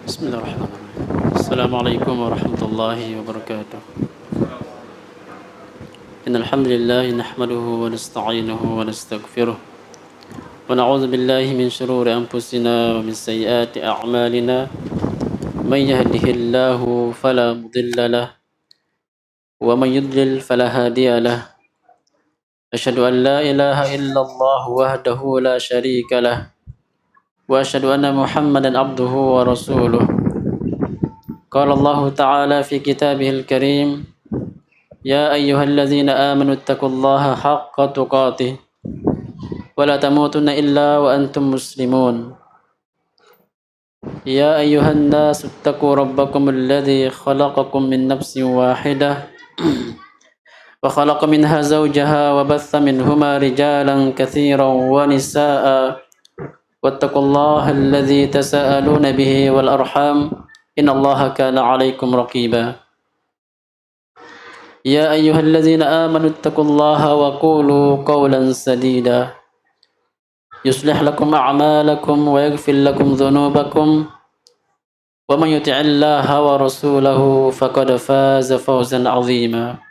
بسم الله الرحمن الرحيم. السلام عليكم ورحمة الله وبركاته. إن الحمد لله نحمده ونستعينه ونستغفره ونعوذ بالله من شرور أنفسنا ومن سيئات أعمالنا. من يهده الله فلا مضل له ومن يضلل فلا هادي له. أشهد أن لا إله إلا الله وحده لا شريك له وأشهد أن محمدا عبده ورسوله. قال الله تعالى في كتابه الكريم: يا أيها الذين آمنوا اتقوا الله حق تقاته ولا تموتن إلا وأنتم مسلمون. يا أيها الناس اتقوا ربكم الذي خلقكم من نفس واحدة وخلق منها زوجها وبث منهما رجالا كثيرا ونساء واتقوا الله الذي تساءلون به والأرحام إن الله كان عليكم رقيبا. يا أيها الذين آمنوا اتقوا الله وقولوا قولا سديدا يصلح لكم أعمالكم ويغفر لكم ذنوبكم ومن يطع الله ورسوله فقد فاز فوزا عظيما.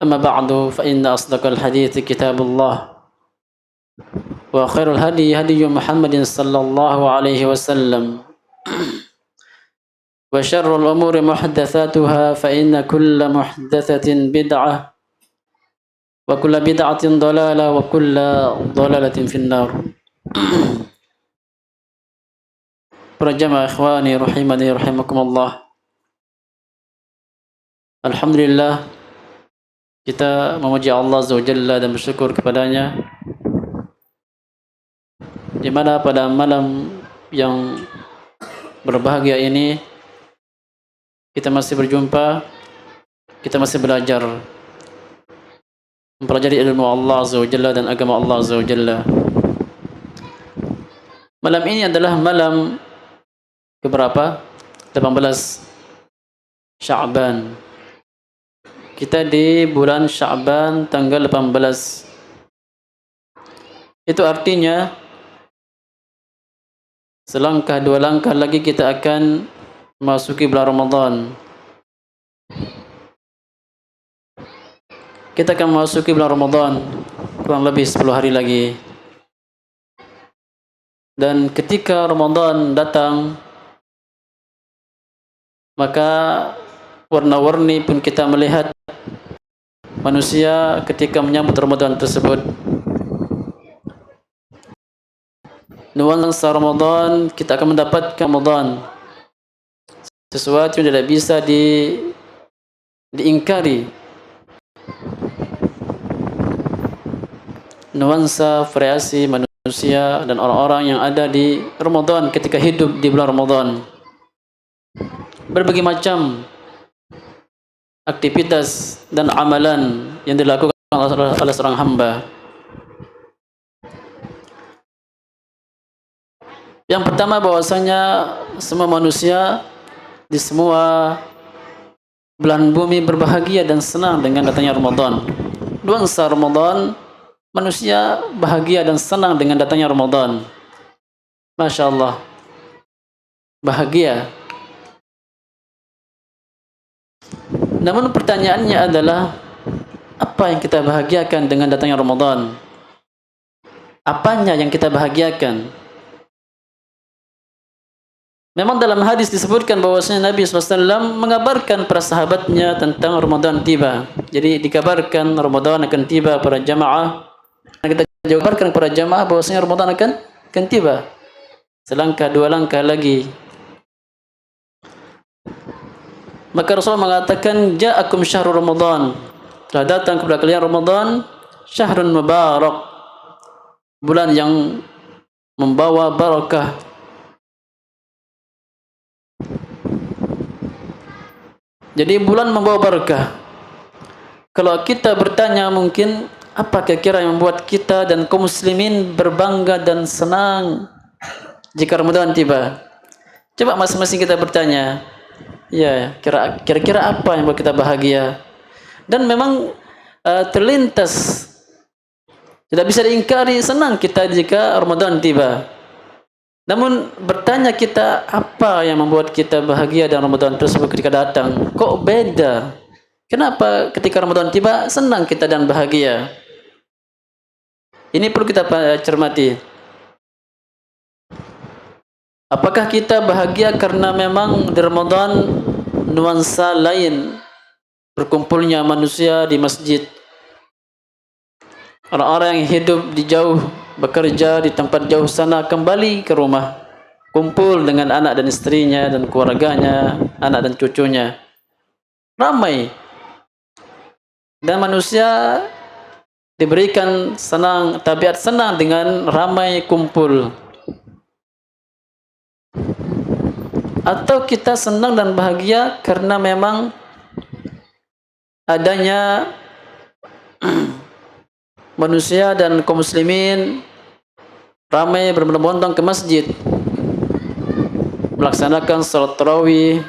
أما بعد فإن أصدق الحديث كتاب الله وخير الهدي هدي محمد صلى الله عليه وسلم وشر الأمور محدثاتها فإن كل محدثة بدعة وكل بدعة ضلالة وكل ضلالة في النار. Para jamaah ikhwani rahimani rahimakumullah. Alhamdulillah, kita memuji Allah Azza wa Jalla dan bersyukur kepadanya di mana pada malam yang berbahagia ini kita masih berjumpa, kita masih belajar mempelajari ilmu Allah Azza wa Jalla dan agama Allah Azza wa Jalla. Malam ini adalah malam keberapa? 18 Sya'ban. Kita di bulan Sya'ban tanggal 18. Itu artinya selangkah dua langkah lagi kita akan memasuki bulan Ramadan. Kita akan memasuki bulan Ramadan kurang lebih 10 hari lagi. Dan ketika Ramadan datang, maka warna-warni pun kita melihat manusia ketika menyambut Ramadan tersebut. Nuansa Ramadan, kita akan mendapatkan Ramadan, sesuatu yang tidak bisa diingkari. Nuansa variasi manusia dan orang-orang yang ada di Ramadan ketika hidup di bulan Ramadan. Berbagai macam aktivitas dan amalan yang dilakukan oleh seorang hamba. Yang pertama, bahwasanya semua manusia di semua belahan bumi berbahagia dan senang dengan datangnya Ramadan. Nuansa Ramadan, manusia bahagia dan senang dengan datangnya Ramadan. Masya Allah, bahagia. Namun pertanyaannya adalah, apa yang kita bahagiakan dengan datangnya Ramadan? Apanya yang kita bahagiakan? Memang dalam hadis disebutkan bahwasanya Nabi SAW mengabarkan para sahabatnya tentang Ramadan tiba. Jadi dikabarkan Ramadan akan tiba para jamaah. Kita jabarkan para jamaah bahwasanya Ramadan akan tiba. Selangkah dua langkah lagi. Maka Rasulullah mengatakan, ja'akum syahrul Ramadan, telah datang kepada kalian Ramadan, syahrun mubarak, bulan yang membawa barakah. Jadi bulan membawa barakah. Kalau kita bertanya mungkin, apa kira-kira yang membuat kita dan kaum muslimin berbangga dan senang jika Ramadan tiba? Coba masing-masing kita bertanya. Ya, kira-kira apa yang membuat kita bahagia? Dan memang terlintas, tidak bisa diingkari, senang kita jika Ramadan tiba. Namun bertanya kita, apa yang membuat kita bahagia dan Ramadan tersebut ketika datang? Kok beda? Kenapa ketika Ramadan tiba senang kita dan bahagia? Ini perlu kita cermati. Apakah kita bahagia karena memang di Ramadan nuansa lain berkumpulnya manusia di masjid? Orang-orang yang hidup di jauh, bekerja di tempat jauh sana kembali ke rumah, kumpul dengan anak dan istrinya dan keluarganya, anak dan cucunya. Ramai. Dan manusia diberikan senang, tabiat senang dengan ramai kumpul. Atau kita senang dan bahagia karena memang adanya manusia dan kaum muslimin ramai berbondong-bondong ke masjid melaksanakan salat tarawih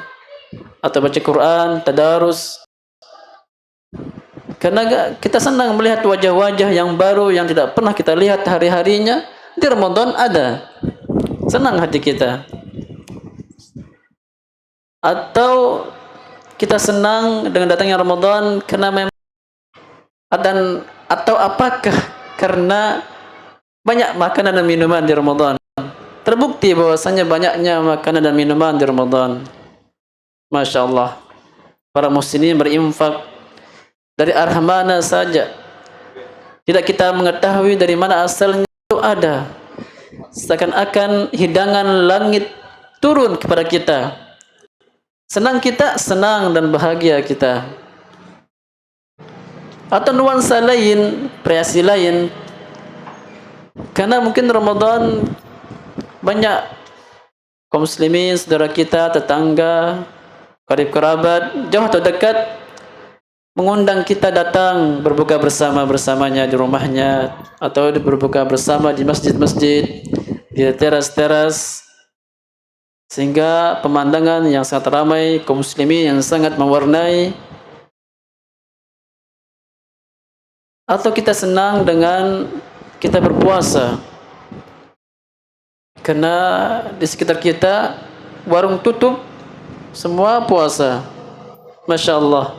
atau baca Quran, tadarus. Karena kita senang melihat wajah-wajah yang baru yang tidak pernah kita lihat hari-harinya di Ramadan ada. Senang hati kita. Atau kita senang dengan datangnya Ramadan karena memang atau apakah karena banyak makanan dan minuman di Ramadan? Terbukti bahwasanya banyaknya makanan dan minuman di Ramadan. Masya Allah, para muslimin berinfak dari arah mana saja. Tidak kita mengetahui dari mana asalnya itu ada. Seakan-akan hidangan langit turun kepada kita. Senang kita, senang dan bahagia kita. Atau nuansa lain, kreasi lain. Karena mungkin Ramadan banyak kaum muslimin, saudara kita, tetangga, karib kerabat, jauh atau dekat, mengundang kita datang berbuka bersamanya di rumahnya, atau berbuka bersama di masjid-masjid, di teras-teras, sehingga pemandangan yang sangat ramai kaum muslimin yang sangat mewarnai. Atau kita senang dengan kita berpuasa karena di sekitar kita warung tutup, semua puasa. Masya Allah.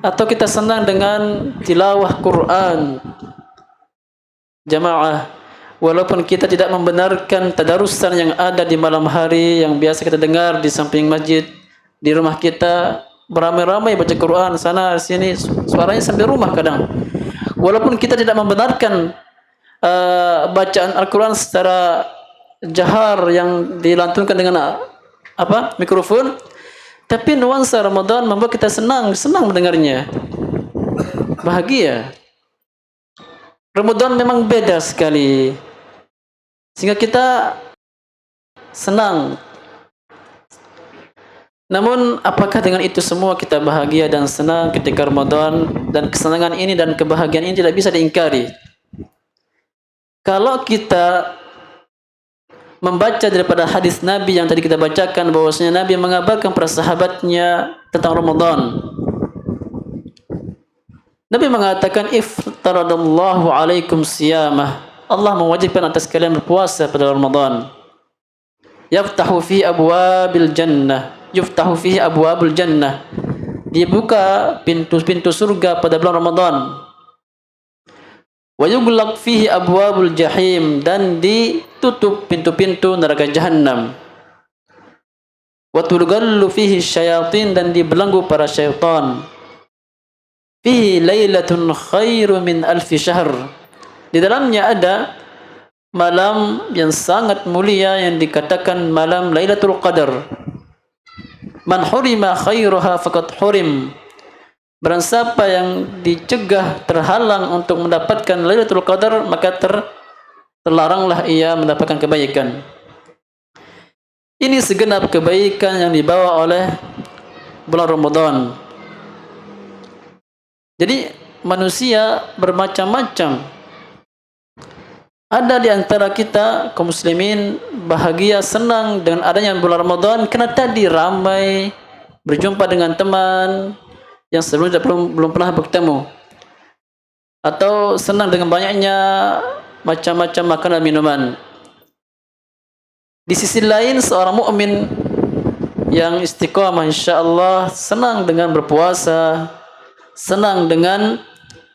Atau kita senang dengan tilawah Quran jamaah, walaupun kita tidak membenarkan tadarusan yang ada di malam hari yang biasa kita dengar di samping masjid, di rumah kita beramai-ramai baca Quran sana sini, suaranya sampai rumah kadang. Walaupun kita tidak membenarkan bacaan Al-Quran secara jahar yang dilantunkan dengan mikrofon, tapi nuansa Ramadan membuat kita senang mendengarnya, bahagia. Ramadan memang beda sekali, sehingga kita senang. Namun apakah dengan itu semua kita bahagia dan senang ketika Ramadan? Dan kesenangan ini dan kebahagiaan ini tidak bisa diingkari. Kalau kita membaca daripada hadis Nabi yang tadi kita bacakan, bahwasanya Nabi mengabarkan para sahabatnya tentang Ramadan. Nabi mengatakan, iftaradallahu alaikum siyamah. Allah mewajibkan atas kalian berpuasa pada Ramadan. Yaftahu fi abwabil jannah. Yuftahu fihi abwabul jannah. Dibuka pintu-pintu surga pada bulan Ramadan. Wa yughlaq fihi abwabul jahim, dan ditutup pintu-pintu neraka jahanam. Wa turgallu fihi syayatin, dan dibelenggu para syaitan. Fihi lailatun khairu min alfi syahr. Di dalamnya ada malam yang sangat mulia yang dikatakan malam Lailatul Qadar. Man hurima khairaha faqad hurim. Barang siapa yang dicegah, terhalang untuk mendapatkan Lailatul Qadar, maka terlaranglah ia mendapatkan kebaikan. Ini segenap kebaikan yang dibawa oleh bulan Ramadan. Jadi manusia bermacam-macam. Ada di antara kita kaum muslimin bahagia, senang dengan adanya bulan Ramadan karena tadi ramai berjumpa dengan teman yang sebelumnya belum pernah bertemu, atau senang dengan banyaknya macam-macam makanan minuman. Di sisi lain seorang mukmin yang istiqomah insyaallah senang dengan berpuasa, senang dengan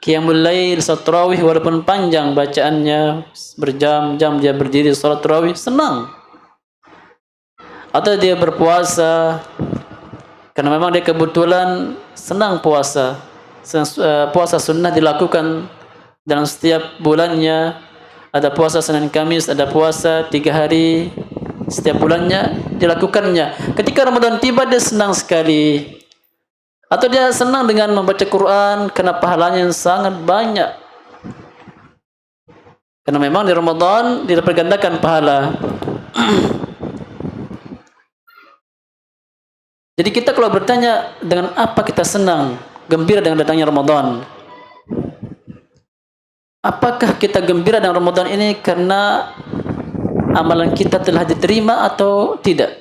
qiyamul lail, salat tarawih walaupun panjang bacaannya, berjam-jam dia berdiri salat tarawih, senang. Atau dia berpuasa karena memang dia kebetulan senang puasa. Puasa sunnah dilakukan dalam setiap bulannya. Ada puasa Senin Kamis, ada puasa 3 hari setiap bulannya dilakukannya. Ketika Ramadan tiba dia senang sekali. Atau dia senang dengan membaca Quran karena pahalanya yang sangat banyak. Karena memang di Ramadan didapat gandakan pahala. Jadi kita kalau bertanya dengan apa kita senang, gembira dengan datangnya Ramadan? Apakah kita gembira dengan Ramadan ini karena amalan kita telah diterima atau tidak?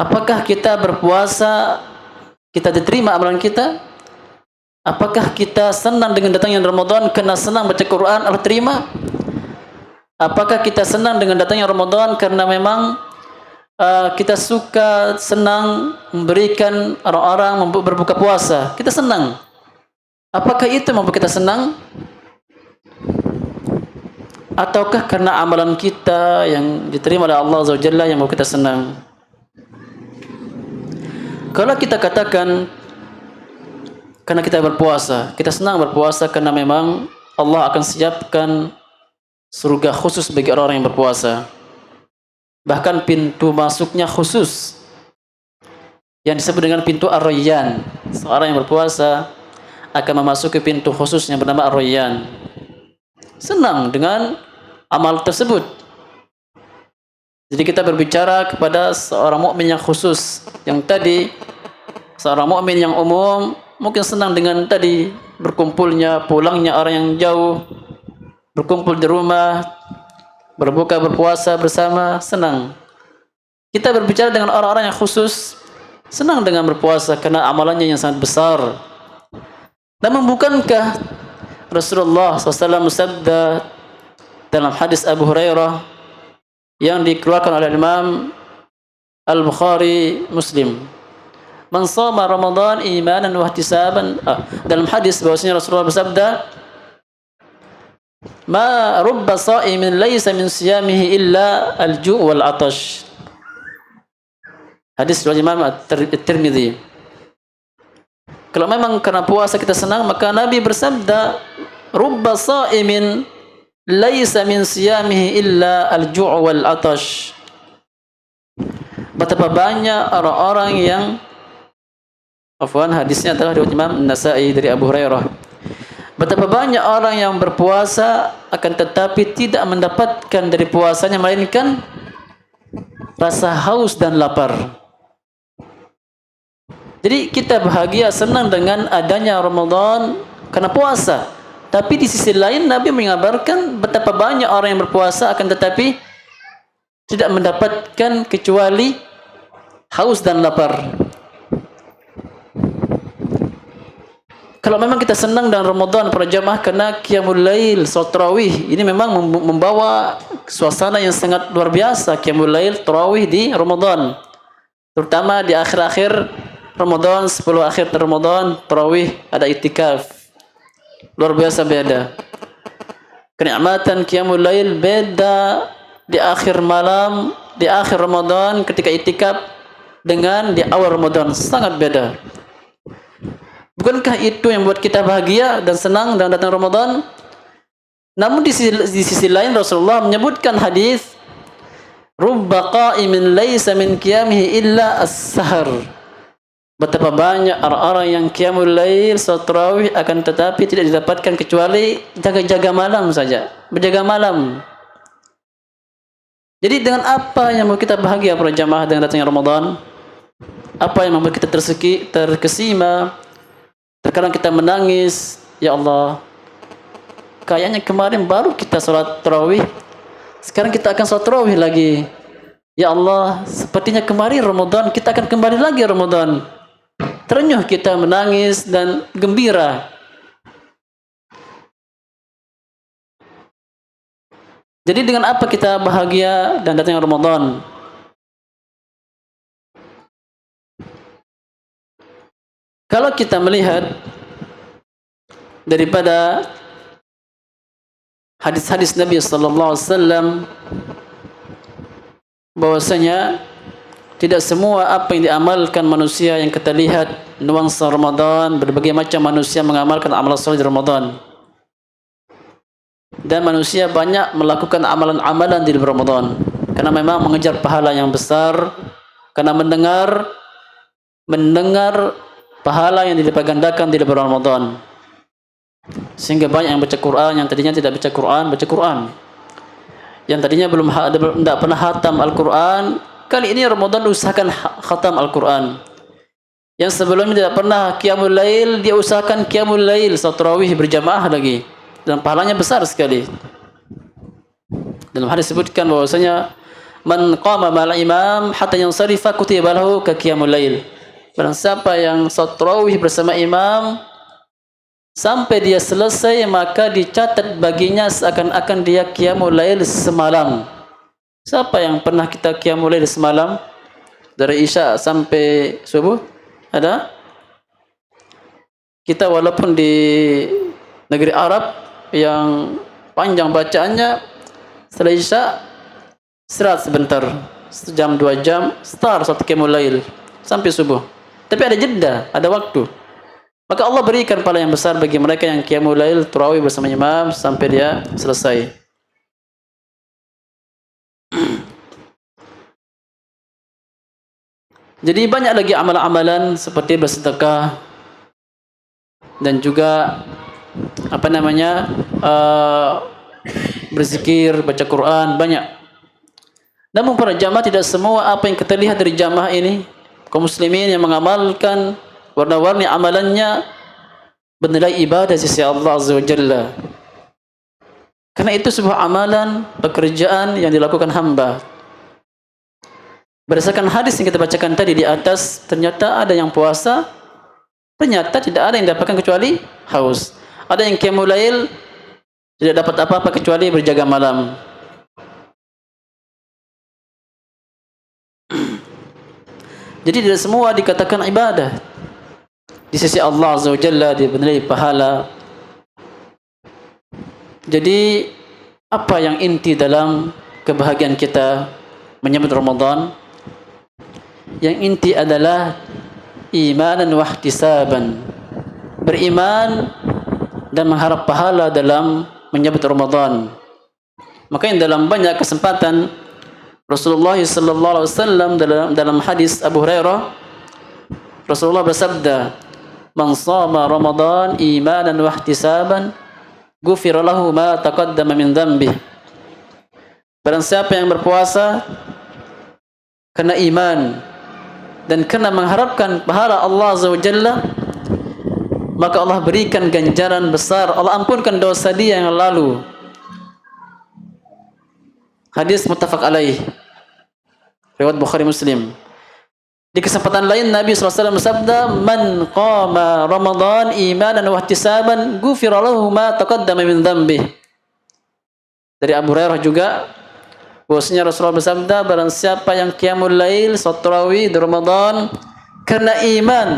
Apakah kita berpuasa kita diterima amalan kita? Apakah kita senang dengan datangnya Ramadan karena senang baca Quran Allah terima? Apakah kita senang dengan datangnya Ramadan karena memang kita suka senang memberikan orang-orang berbuka puasa? Kita senang. Apakah itu membuat kita senang? Ataukah karena amalan kita yang diterima oleh Allah Azza wa Jalla yang membuat kita senang? Kalau kita katakan karena kita berpuasa, kita senang berpuasa karena memang Allah akan siapkan surga khusus bagi orang-orang yang berpuasa. Bahkan pintu masuknya khusus yang disebut dengan pintu Ar-Rayyan. Seorang yang berpuasa akan memasuki pintu khusus yang bernama Ar-Rayyan. Senang dengan amal tersebut. Jadi kita berbicara kepada seorang mukmin yang khusus. Yang tadi seorang mukmin yang umum mungkin senang dengan tadi berkumpulnya, pulangnya orang yang jauh, berkumpul di rumah, berbuka berpuasa bersama, senang. Kita berbicara dengan orang-orang yang khusus, senang dengan berpuasa karena amalannya yang sangat besar. Namun bukankah Rasulullah SAW bersabda dalam hadis Abu Hurairah yang dikeluarkan oleh Imam Al-Bukhari Muslim, man shoma Ramadan imanan wa ihtisaban, dalam hadis bahwasanya Rasulullah bersabda, ma rubba sha'imin laysa min siyamihi illa al-ju' wal 'atash. Hadis riwayat Imam At-Tirmidzi. Kalau memang karena puasa kita senang, maka Nabi bersabda, rubba sha'imin laysa min siyamihi illa al-ju' wal 'atash. Betapa banyak orang-orang yang hadisnya adalah riwayat Imam An-Nasa'i dari Abu Hurairah. Betapa banyak orang yang berpuasa akan tetapi tidak mendapatkan dari puasanya melainkan rasa haus dan lapar. Jadi kita bahagia senang dengan adanya Ramadan karena puasa. Tapi di sisi lain Nabi mengabarkan betapa banyak orang yang berpuasa akan tetapi tidak mendapatkan kecuali haus dan lapar. Kalau memang kita senang dengan Ramadan para jamaah karena qiyamul lail, salat tarawih, ini memang membawa suasana yang sangat luar biasa. Qiyamul lail, tarawih di Ramadan, terutama di akhir-akhir Ramadan, 10 akhir Ramadan, tarawih, ada itikaf. Luar biasa beda. Kenikmatan qiyamul lail beda di akhir malam, di akhir Ramadan ketika itikaf dengan di awal Ramadan, sangat beda. Bukankah itu yang membuat kita bahagia dan senang dengan datang Ramadan? Namun di sisi lain Rasulullah menyebutkan hadis, rubba qa'imin laysa min qiyamihi illa as-sahar. Betapa banyak orang-orang yang qiyamul lail, salat tarawih akan tetapi tidak didapatkan kecuali jaga-jaga malam saja, berjaga malam. Jadi dengan apa yang membuat kita bahagia para jamaah dengan datangnya Ramadan? Apa yang membuat kita terkesima? Terkadang kita menangis, ya Allah, kayaknya kemarin baru kita salat tarawih, sekarang kita akan salat tarawih lagi. Ya Allah, sepertinya kemarin Ramadan, kita akan kembali lagi Ramadan. Terenyuh kita menangis dan gembira. Jadi dengan apa kita bahagia dan datangnya Ramadan? Kalau kita melihat daripada hadis-hadis Nabi sallallahu alaihi wasallam bahwasanya tidak semua apa yang diamalkan manusia yang kita lihat nuansa Ramadan, berbagai macam manusia mengamalkan amalan saleh di Ramadan. Dan manusia banyak melakukan amalan-amalan di Ramadan karena memang mengejar pahala yang besar, karena mendengar pahala yang dilipat gandakan di bulan Ramadan. Sehingga banyak yang baca Quran yang tadinya tidak baca Quran. Yang tadinya tidak pernah khatam Al-Quran, kali ini Ramadan usahakan khatam Al-Quran. Yang sebelumnya tidak pernah qiyamul lail, dia usahakan qiyamul lail, salat tarawih berjamaah lagi. Dan pahalanya besar sekali. Dalam hadis disebutkan bahwasanya man qama ma'al imam hatta yansarifa kutiba lahu ka qiyamul lail. Barang siapa yang salat tarawih bersama imam sampai dia selesai, maka dicatat baginya seakan-akan dia qiyamul lail semalam. Siapa yang pernah kita qiyamul lail semalam? Dari Isya sampai subuh? Ada? Kita walaupun di negeri Arab yang panjang bacaannya, setelah Isya istirahat sebentar, sejam 2 jam, start satu qiyamul lail sampai subuh. Tapi ada jeda, ada waktu. Maka Allah berikan pahala yang besar bagi mereka yang qiyamul lail tarawih bersama imam sampai dia selesai. Jadi banyak lagi amalan-amalan seperti bersedekah dan juga berzikir, baca Quran, banyak. Namun para jamaah, tidak semua apa yang kita lihat dari jamaah ini, kaum muslimin yang mengamalkan warna-warni amalannya bernilai ibadah di sisi Allah Azza wa Jalla. Karena itu sebuah amalan, pekerjaan yang dilakukan hamba. Berdasarkan hadis yang kita bacakan tadi di atas, ternyata ada yang puasa, ternyata tidak ada yang dapatkan kecuali haus. Ada yang qiyamul lail, tidak dapat apa-apa kecuali berjaga malam. Jadi tidak semua dikatakan ibadah di sisi Allah Azza wa Jalla, diberi pahala. Jadi apa yang inti dalam kebahagiaan kita menyambut Ramadan? Yang inti adalah imanan wa ihtisaban, beriman dan mengharap pahala dalam menyambut Ramadan. Makanya dalam banyak kesempatan Rasulullah sallallahu alaihi wasallam dalam hadis Abu Hurairah, Rasulullah bersabda, "Man shama Ramadan imanan wa ihtisaban, ghufira lahu ma taqaddama min dhanbi." Barang siapa yang berpuasa karena iman dan karena mengharapkan pahala Allah Azza wa Jalla, maka Allah berikan ganjaran besar, Allah ampunkan dosa dia yang lalu. Hadis muttafaq alaih, riwayat Bukhari Muslim. Di kesempatan lain Nabi SAW bersabda, "Man qama Ramadan imanan wa ihtisaban, ghufira lahu ma taqaddama min dhanbi." Dari Abu Hurairah juga bahwasanya Rasulullah bersabda, barang siapa yang qiyamul lail, salat tarawih di Ramadan karena iman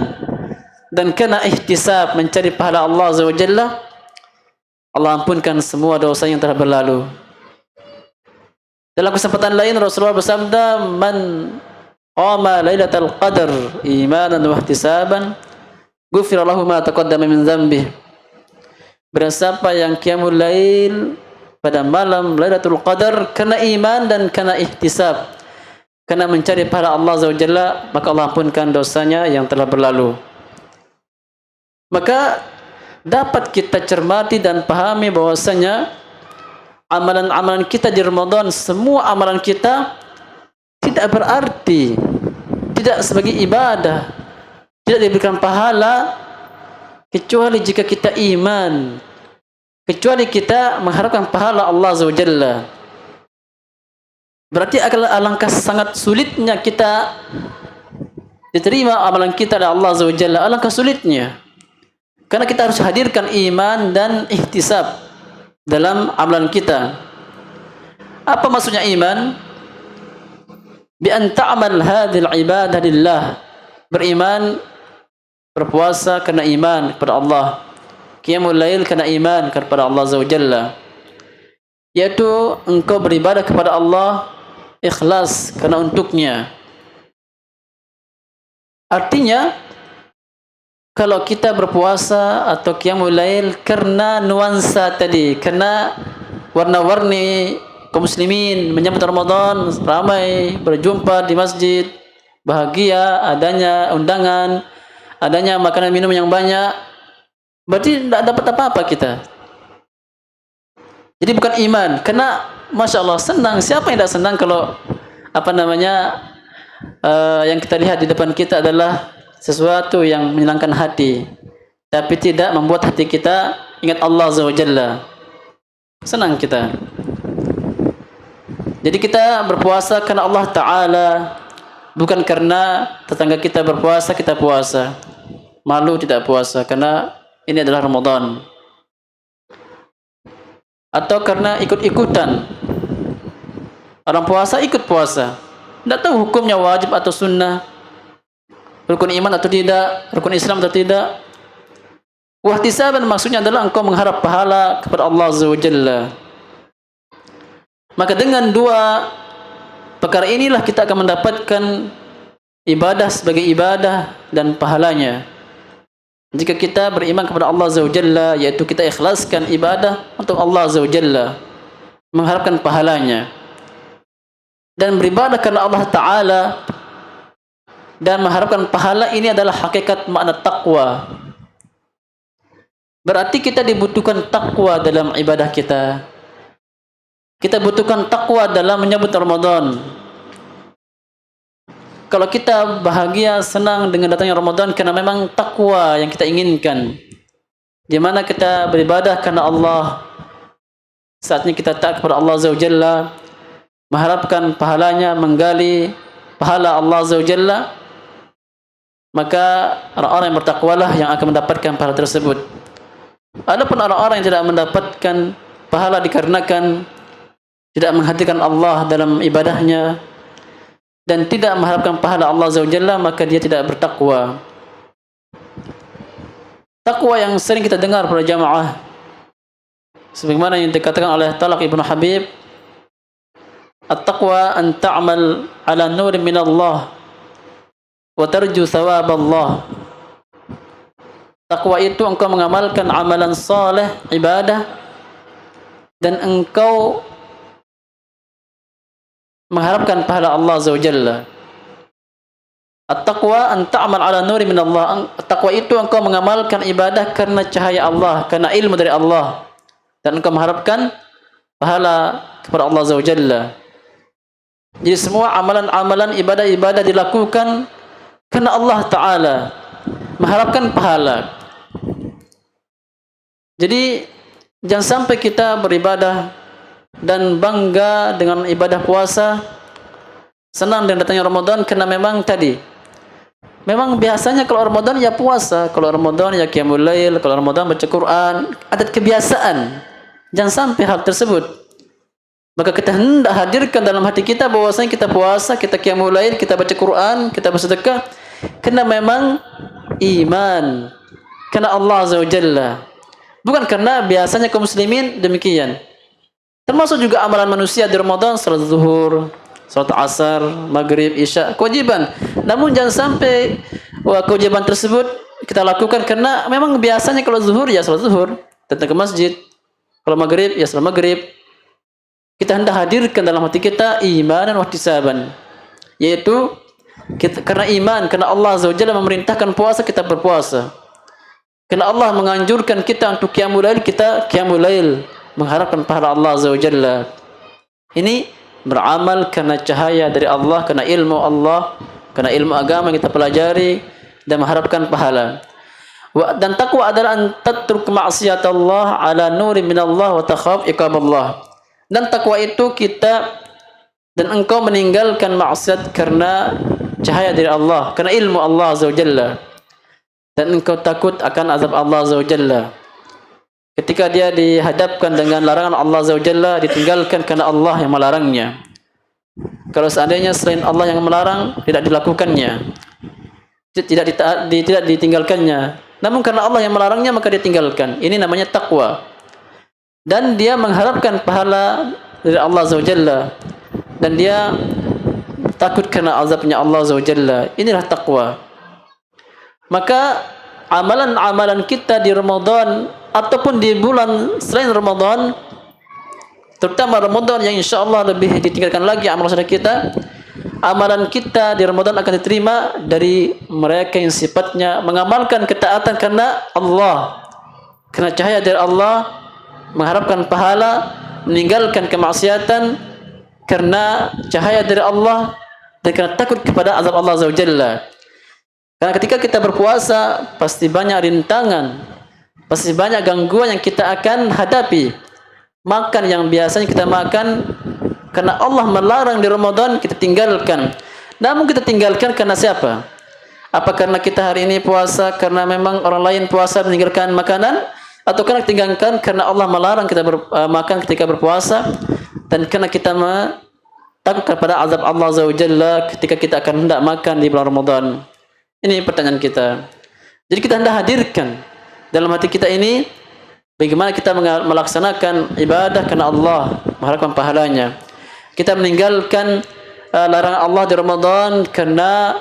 dan karena ihtisab, mencari pahala Allah Azza wa Jalla, Allah ampunkan semua dosa yang telah berlalu. Dalam kesempatan lain Rasulullah bersabda, "Man qama lailatul qadar imanan wa ihtisaban, ghufira lahu ma taqaddama min dhanbi." Barang siapa yang qiyamul lail pada malam Lailatul Qadar karena iman dan karena ihtisab, karena mencari pahala Allah Azza wa Jalla, maka Allah ampunkan dosanya yang telah berlalu. Maka dapat kita cermati dan pahami bahwasanya amalan-amalan kita di Ramadan, semua amalan kita tidak berarti, tidak sebagai ibadah, tidak diberikan pahala kecuali jika kita iman, kecuali kita mengharapkan pahala Allah Azza wa Jalla. Berarti alangkah sangat sulitnya kita diterima amalan kita oleh Allah Azza wa Jalla, alangkah sulitnya. Karena kita harus hadirkan iman dan ihtisab dalam amalan kita. Apa maksudnya iman? Bi an ta'mal hadhil ibadah lillah. Beriman, berpuasa karena iman kepada Allah. Qiyamul lail karena iman kepada Allah Azza wa Jalla. Yaitu engkau beribadah kepada Allah ikhlas karena untuknya. Artinya kalau kita berpuasa atau qiyamul lail karena nuansa tadi, karena warna-warni kaum muslimin menyambut Ramadan, ramai berjumpa di masjid, bahagia, adanya undangan, adanya makanan minum yang banyak, berarti tidak dapat apa-apa kita. Jadi bukan iman, karena Masya Allah senang. Siapa yang tidak senang kalau yang kita lihat di depan kita adalah sesuatu yang menyenangkan hati, tapi tidak membuat hati kita ingat Allah Azza wa Jalla. Senang kita. Jadi kita berpuasa karena Allah Ta'ala, bukan karena tetangga kita berpuasa, kita puasa. Malu tidak puasa, karena ini adalah Ramadan. Atau karena ikut-ikutan. Orang puasa, ikut puasa. Tidak tahu hukumnya wajib atau sunnah, rukun iman atau tidak, rukun Islam atau tidak. Wahtisaban maksudnya adalah engkau mengharap pahala kepada Allah Azza wa Jalla. Maka dengan dua perkara inilah kita akan mendapatkan ibadah sebagai ibadah dan pahalanya. Jika kita beriman kepada Allah Azza wa Jalla, yaitu kita ikhlaskan ibadah untuk Allah Azza wa Jalla, mengharapkan pahalanya, dan beribadah karena Allah Ta'ala dan mengharapkan pahala, ini adalah hakikat makna taqwa. Berarti kita dibutuhkan taqwa dalam ibadah kita. Kita butuhkan taqwa dalam menyambut Ramadan. Kalau kita bahagia, senang dengan datangnya Ramadan karena memang taqwa yang kita inginkan, di mana kita beribadah karena Allah, saatnya kita taat kepada Allah Azza wa Jalla, mengharapkan pahalanya, menggali pahala Allah Azza wa Jalla, maka orang-orang yang bertakwalah yang akan mendapatkan pahala tersebut. Adapun orang-orang yang tidak mendapatkan pahala dikarenakan tidak menghadirkan Allah dalam ibadahnya dan tidak mengharapkan pahala Allah Azza wa Jalla, maka dia tidak bertakwa. Takwa yang sering kita dengar pada jamaah, sebagaimana yang dikatakan oleh Talaq Ibnu Habib, at-taqwa an ta'mal ala nurin min Allah wa tarju thawab Allah. Takwa itu engkau mengamalkan amalan saleh, ibadah, dan engkau mengharapkan pahala Allah Azza wa Jalla. At-taqwa an ta'mal ala nuri min Allah. At-taqwa itu engkau mengamalkan ibadah karena cahaya Allah, karena ilmu dari Allah, dan engkau mengharapkan pahala kepada Allah Azza wa Jalla. Jadi semua amalan-amalan ibadah-ibadah dilakukan karena Allah Ta'ala, mengharapkan pahala. Jadi jangan sampai kita beribadah dan bangga dengan ibadah puasa, senang dengan datangnya Ramadan karena memang tadi, memang biasanya kalau Ramadan ya puasa, kalau Ramadan ya qiyamul lail, kalau Ramadan baca Quran, adat kebiasaan. Jangan sampai hal tersebut. Maka kita hendak hadirkan dalam hati kita bahwasanya kita puasa, kita qiyamul lail, kita baca Quran, kita bersedekah karena memang iman, karena Allah Azza wa Jalla. Bukan karena biasanya kaum muslimin demikian. Termasuk juga amalan manusia di Ramadan, salat zuhur, salat asar, maghrib, isya, kewajiban. Namun jangan sampai kewajiban tersebut kita lakukan karena memang biasanya kalau zuhur ya salat zuhur, datang ke masjid. Kalau maghrib ya salat maghrib. Kita hendak hadirkan dalam hati kita iman dan wahtisaban, yaitu kita, karena iman, karena Allah Azza wa Jalla memerintahkan puasa, kita berpuasa. Karena Allah menganjurkan kita untuk qiyamul lail, kita qiyamul lail, mengharapkan pahala Allah Azza wa Jalla. Ini beramal karena cahaya dari Allah, karena ilmu Allah, karena ilmu agama yang kita pelajari, dan mengharapkan pahala. Dan takwa adalah an tatruk ma'siyat Allah ala nurin min Allah wa takhaf iqab Allah. Dan takwa itu kita dan engkau meninggalkan maksiat karena cahaya dari Allah, karena ilmu Allah Azza wa Jalla, dan engkau takut akan azab Allah Azza wa Jalla. ketika dia dihadapkan dengan larangan Allah Azza wa Jalla, ditinggalkan karena Allah yang melarangnya. Kalau seandainya selain Allah yang melarang, tidak dilakukannya, tidak ditinggalkannya. Namun karena Allah yang melarangnya, maka ditinggalkan. Ini namanya takwa. Dan dia mengharapkan pahala dari Allah Azza wa Jalla, dan dia takut karena azabnya Allah Azza wa Jalla. Inilah takwa. Maka amalan-amalan kita di Ramadan ataupun di bulan selain Ramadan, terutama Ramadan yang insya Allah lebih ditinggalkan lagi amalan saudara kita, amalan kita di Ramadan akan diterima dari mereka yang sifatnya mengamalkan ketaatan karena Allah, karena cahaya dari Allah, mengharapkan pahala, meninggalkan kemaksiatan karena cahaya dari Allah, dan karena takut kepada azab Allah Azza wa Jalla. Karena ketika kita berpuasa, pasti banyak rintangan, pasti banyak gangguan yang kita akan hadapi. Makan yang biasanya kita makan, karena Allah melarang di Ramadan, kita tinggalkan. Namun kita tinggalkan karena siapa? Apa karena kita hari ini puasa karena memang orang lain puasa meninggalkan makanan? Atau karena tinggalkan karena Allah melarang kita makan ketika berpuasa, dan karena kita takut kepada azab Allah Azza wa Jalla ketika kita akan hendak makan di bulan Ramadan? Ini pertanyaan kita. Jadi kita hendak hadirkan dalam hati kita ini bagaimana kita melaksanakan ibadah karena Allah, mengharapkan pahalanya. Kita meninggalkan larangan Allah di Ramadan karena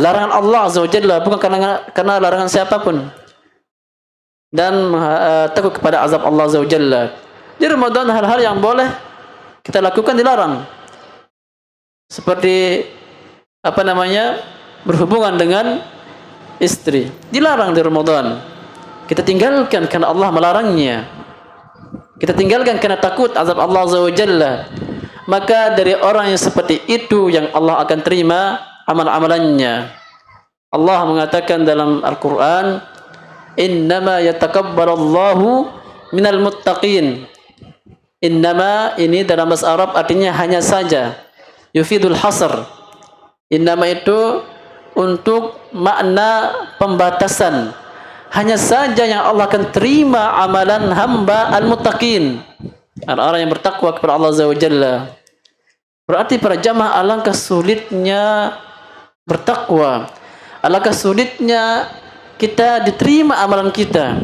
larangan Allah Azza wa Jalla, bukan karena larangan siapapun. Dan takut kepada azab Allah Azza wa Jalla. Di Ramadan hal-hal yang boleh kita lakukan dilarang. Seperti berhubungan dengan istri, dilarang di Ramadan. Kita tinggalkan karena Allah melarangnya. Kita tinggalkan karena takut azab Allah Azza wa Jalla. Maka dari orang yang seperti itu yang Allah akan terima amal-amalannya. Allah mengatakan dalam Al-Quran, innama yatakabbarallahu minal muttaqin. Innama ini dalam bahasa Arab artinya hanya saja, yufidul hasr. Innama itu untuk makna pembatasan. Hanya saja yang Allah akan terima amalan hamba al-muttaqin, orang-orang yang bertakwa kepada Allah Azza wa Jalla. Berarti para jamaah, alangkah sulitnya bertakwa, alangkah sulitnya kita diterima amalan kita.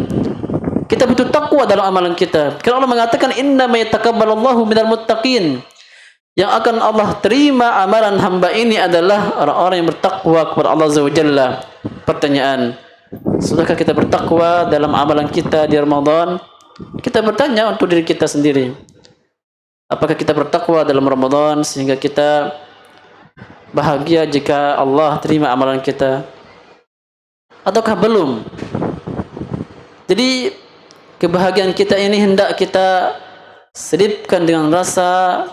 Kita butuh takwa dalam amalan kita. Karena Allah mengatakan innama yatakabbalallahu minal muttaqin. Yang akan Allah terima amalan hamba ini adalah orang-orang yang bertakwa kepada Allah Azza wa Jalla. Pertanyaan, sudahkah kita bertakwa dalam amalan kita di Ramadan? Kita bertanya untuk diri kita sendiri. Apakah kita bertakwa dalam Ramadan sehingga kita bahagia jika Allah terima amalan kita? Ataukah belum? Jadi kebahagiaan kita ini hendak kita selipkan dengan rasa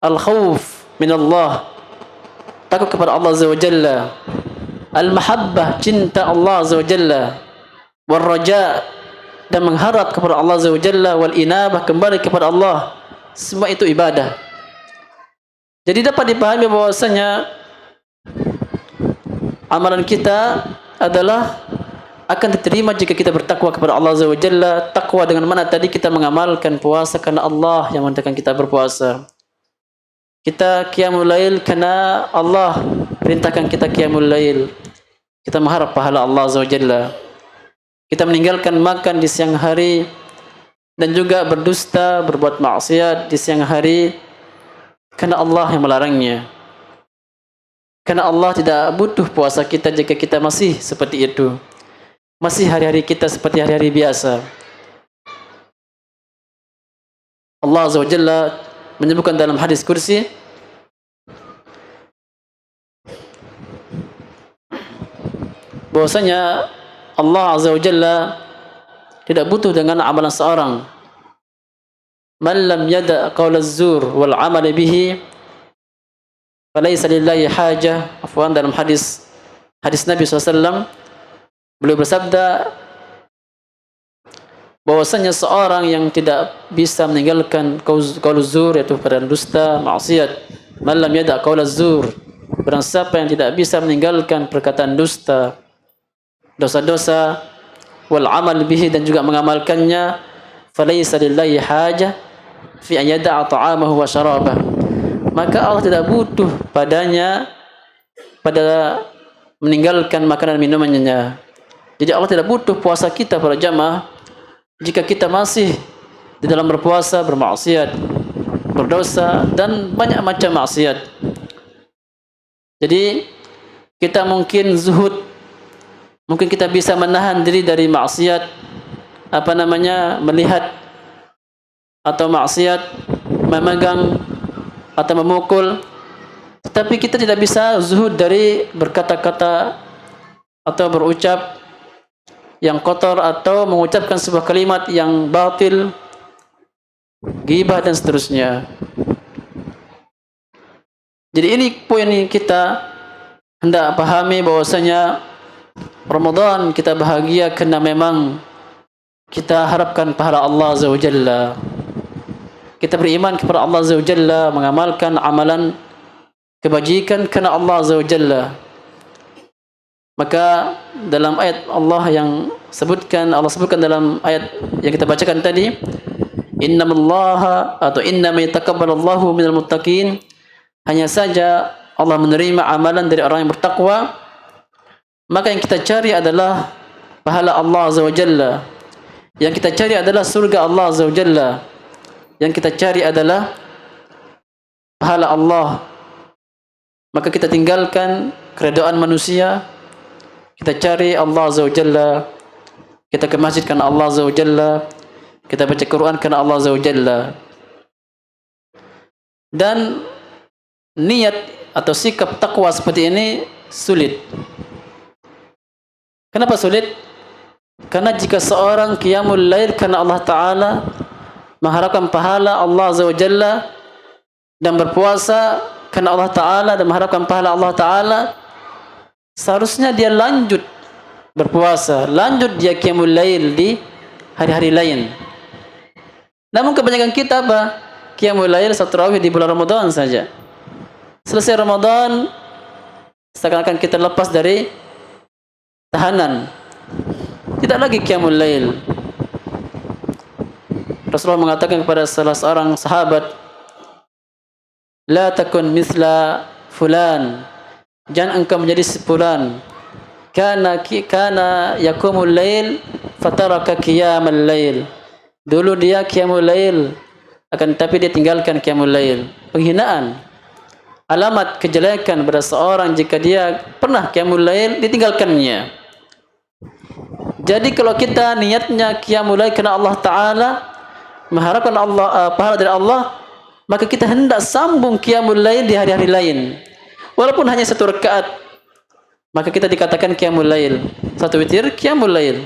al-khawf min Allah, takut kepada Allah Azza wa Jalla, al-mahabbah, cinta Allah Azza wa Jalla, wal raja, dan mengharap kepada Allah Azza wa Jalla, wal inabah, kembali kepada Allah. Semua itu ibadah. Jadi dapat dipahami bahwasanya amalan kita adalah akan diterima jika kita bertakwa kepada Allah Azza wa Jalla. Takwa dengan mana tadi? Kita mengamalkan puasa karena Allah yang memerintahkan kita berpuasa. Kita qiyamul lail karena Allah perintahkan kita qiyamul lail. Kita mengharap pahala Allah Azza wa Jalla. Kita meninggalkan makan di siang hari dan juga berdusta, berbuat maksiat di siang hari karena Allah yang melarangnya. Karena Allah tidak butuh puasa kita jika kita masih seperti itu. Masih hari-hari kita seperti hari-hari biasa. Allah Azza wa Jalla menyebutkan dalam hadis kursi, bahwasanya Allah Azza wa Jalla tidak butuh dengan amalan seorang. Man lam yada' qaula az-zur wal 'amal bihi falaysa lillahi hajah. Afwan, dalam hadis Nabi SAW, beliau bersabda bahwasanya seorang yang tidak bisa meninggalkan qaul zur, yaitu perkataan dusta, maksiat. Man lam yada' qaul az-zur, barang siapa yang tidak bisa meninggalkan perkataan dusta, dosa-dosa, wal amal bihi, dan juga mengamalkannya, falaysa lillahi hajah fi an yada'a ta'amahu wa syarabah, maka Allah tidak butuh padanya pada meninggalkan makanan minumannya. Jadi Allah tidak butuh puasa kita para jamaah jika kita masih di dalam berpuasa bermaksiat, berdosa, dan banyak macam maksiat. Jadi kita mungkin zuhud, mungkin kita bisa menahan diri dari maksiat, melihat atau maksiat, memegang atau memukul, tetapi kita tidak bisa zuhud dari berkata-kata atau berucap yang kotor, atau mengucapkan sebuah kalimat yang batil, ghibah dan seterusnya. Jadi ini poin yang kita hendak pahami, bahwasanya Ramadan kita bahagia karena memang kita harapkan pahala Allah Azza wa Jalla. Kita beriman kepada Allah Azza wa Jalla, mengamalkan amalan kebajikan karena Allah Azza wa Jalla. Maka dalam ayat Allah sebutkan dalam ayat yang kita bacakan tadi, innama yataqabbalullahu minal muttaqin, hanya saja Allah menerima amalan dari orang yang bertakwa. Maka yang kita cari adalah pahala Allah Azza wa Jalla, yang kita cari adalah surga Allah Azza wa Jalla, yang kita cari adalah pahala Allah. Maka kita tinggalkan keredaan manusia, kita cari Allah Azza wa Jalla, kita ke masjid karena Allah Azza wa Jalla, kita baca Quran karena Allah Azza wa Jalla. Dan niat atau sikap takwa seperti ini sulit. Kenapa sulit? Karena jika seorang qiyamul lail karena Allah Ta'ala, mengharapkan pahala Allah Azza wa Jalla, dan berpuasa karena Allah Ta'ala dan mengharapkan pahala Allah Ta'ala, seharusnya dia lanjut berpuasa, lanjut dia qiyamul lail di hari-hari lain. Namun kebanyakan kita qiyamul lail satu tarawih di bulan Ramadan saja. Selesai Ramadan, seakan-akan kita lepas dari tahanan, tidak lagi qiyamul lail. Rasulullah mengatakan kepada salah seorang sahabat, la takun misla fulan, jangan engkau menjadi sepulan, kana yaqumul lail fataraka qiyamul lail. Dulu dia qiyamul lail, akan tapi dia tinggalkan qiyamul lail. Penghinaan, alamat kejelekan pada seorang jika dia pernah qiyamul lail ditinggalkannya. Jadi kalau kita niatnya qiyamul lail karena Allah Ta'ala, mengharapkan pahala dari Allah, maka kita hendak sambung qiyamul lail di hari-hari lain, walaupun hanya satu rakaat, maka kita dikatakan qiyamul lail. Satu witir qiyamul lail.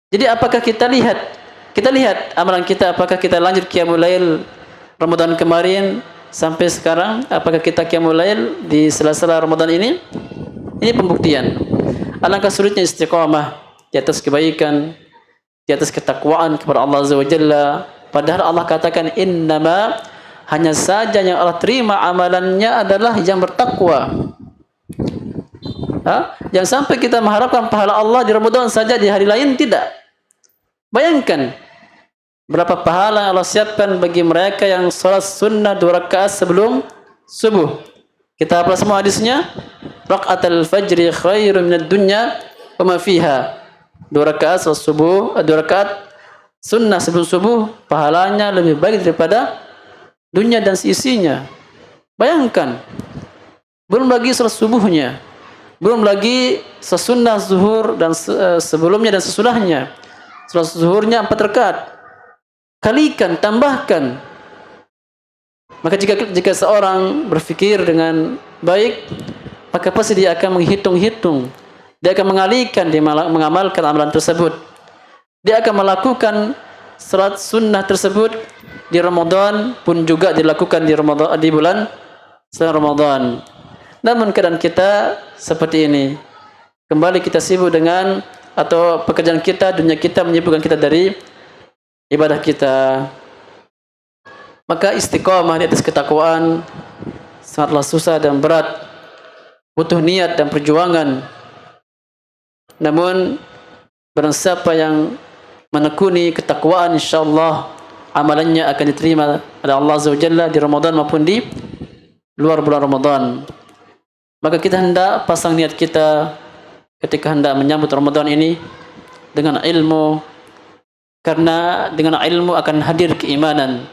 Jadi apakah kita lihat amalan kita, apakah kita lanjut qiyamul lail Ramadan kemarin sampai sekarang, apakah kita qiyamul lail di sela-sela Ramadan ini? Ini pembuktian. Alangkah sulitnya istiqamah di atas kebaikan, di atas ketakwaan kepada Allah Azza wa Jalla. Padahal Allah katakan innama, hanya saja yang Allah terima amalannya adalah yang bertakwa. Jangan sampai kita mengharapkan pahala Allah di Ramadan saja, di hari lain tidak. Bayangkan berapa pahala yang Allah siapkan bagi mereka yang salat sunnah 2 rakaat sebelum subuh. Kita hafal semua hadisnya. Raka'atul fajri khairun minad dunya wa ma fiha. 2 rakaat salat subuh, 2 rakaat sunnah sebelum subuh, pahalanya lebih baik daripada dunia dan seisinya. Bayangkan. Belum lagi salat subuhnya, belum lagi salat sunnah zuhur dan sebelumnya dan sesudahnya. Salat zuhurnya 4 rakaat. Kalikan, tambahkan. Maka jika seorang berfikir dengan baik, maka pasti dia akan menghitung-hitung, dia akan mengalihkan, dia mengamalkan amalan tersebut. Dia akan melakukan salat sunnah tersebut di Ramadan pun juga dilakukan di bulan selain Ramadan. Namun keadaan kita seperti ini, kembali kita sibuk dengan, atau pekerjaan kita, dunia kita menyibukkan kita dari ibadah kita. Maka istiqamah di atas ketakwaan sangatlah susah dan berat, butuh niat dan perjuangan. Namun Barang siapa yang menekuni ketakwaan, insyaallah amalannya akan diterima oleh Allah Azza wa Jalla di Ramadan maupun di luar bulan Ramadan. Maka kita hendak pasang niat kita ketika hendak menyambut Ramadan ini dengan ilmu, karena dengan ilmu akan hadir keimanan.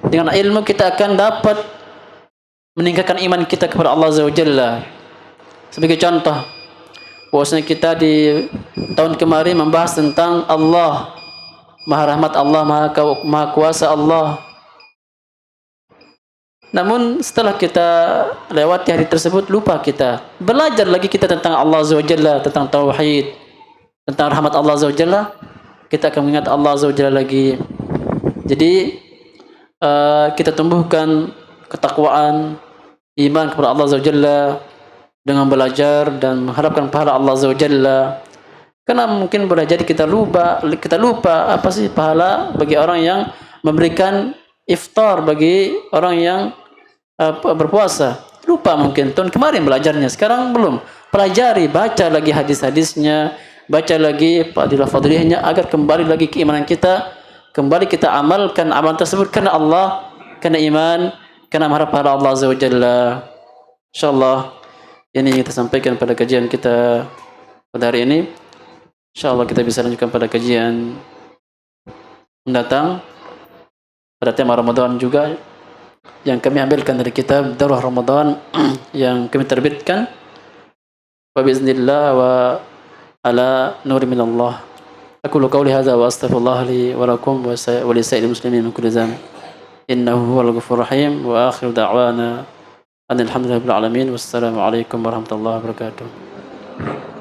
Dengan ilmu kita akan dapat meningkatkan iman kita kepada Allah Azza wa Jalla. Sebagai contoh, bahwasanya kita di tahun kemarin membahas tentang Allah, Maha Rahmat Allah, Maha Kuasa Allah. Namun setelah kita lewati hari tersebut, lupa kita. Belajar lagi kita tentang Allah Azza wa Jalla, tentang tauhid, tentang rahmat Allah Azza wa Jalla, kita akan mengingat Allah Azza wa Jalla lagi. Jadi kita tumbuhkan ketakwaan, iman kepada Allah Azza wa Jalla dengan belajar dan mengharapkan pahala Allah Azza wa Jalla. Karena mungkin boleh jadi kita lupa apa sih pahala bagi orang yang memberikan iftar bagi orang yang berpuasa. Lupa mungkin tahun kemarin belajarnya, sekarang belum. Pelajari, baca lagi hadis-hadisnya, baca lagi fadilah-fadilahnya agar kembali lagi keimanan kita, kembali kita amalkan amalan tersebut karena Allah, karena iman, karena mengharap pahala Allah Azza wa Jalla. Insyaallah ini kita sampaikan pada kajian kita pada hari ini. InsyaAllah kita bisa lanjutkan pada kajian mendatang pada tema Ramadan juga, yang kami ambilkan dari kitab Darah Ramadan yang kami terbitkan. Wa biiznillah wa ala nuri minallah. Aqulu qawli hadza wa astaghfirullah li wa lakum wa li sa'il muslimin min kulli dhanb. Innahu huwal ghafurur rahim. Wa akhiru da'wana alhamdulillahi rabbil alamin. Wassalamu alaikum warahmatullahi wabarakatuh.